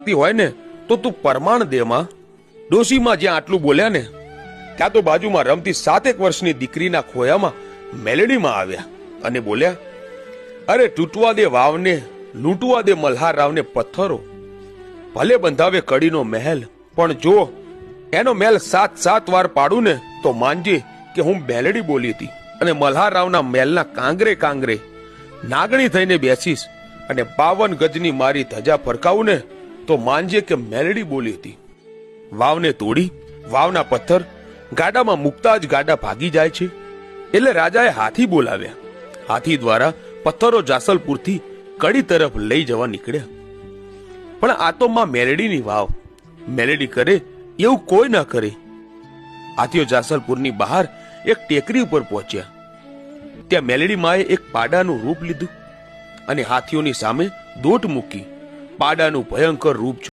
મારતી હોય ને તો તું પરમાણ દે માં. ડોશીમાં જ્યાં આટલું બોલ્યા ને ત્યાં તો બાજુમાં રમતી 7 વર્ષની દીકરીના ખોયામાં મેલેડીમાં આવ્યા અને બોલ્યા, અરે તૂટવા દે વાવને, લૂંટવા દે મલ્હારરાવને પથ્થરો. ભલે બંધાવે કડીનો મહેલ, પણ જો એનો મહેલ 7 વાર પાડું ને તો માનજે કે હું મેલેડી બોલી હતી અને મલ્હારરાવના મહેલના કાંગરે કાંગરે નાગણી થઈને બેસીશ અને 52 ગજની મારી ધજા ફરકાવું ને તો માનજે કે મેલેડી બોલી હતી. વાવને તોડી વાવના પથ્થર ગાડામાં મૂકતા જ ગાડા ભાગી જાય છે. એટલે રાજાએ હાથી બોલાવ્યા. હાથી દ્વારા પથ્થરો જાસલપુરથી કડી તરફ લઈ જવા નીકળ્યા. પણ આ તો માં મેલેડીની વાવ, મેલેડી કરે એવું કોઈ ના કરે. હાથીઓ જાસલપુરની બહાર એક ટેકરી ઉપર પહોંચ્યા. ત્યાં મેલેડી માએ એક પાડાનું રૂપ લીધું અને હાથીઓની સામે દોટ મૂકી પાડાનું ભયંકર રૂપ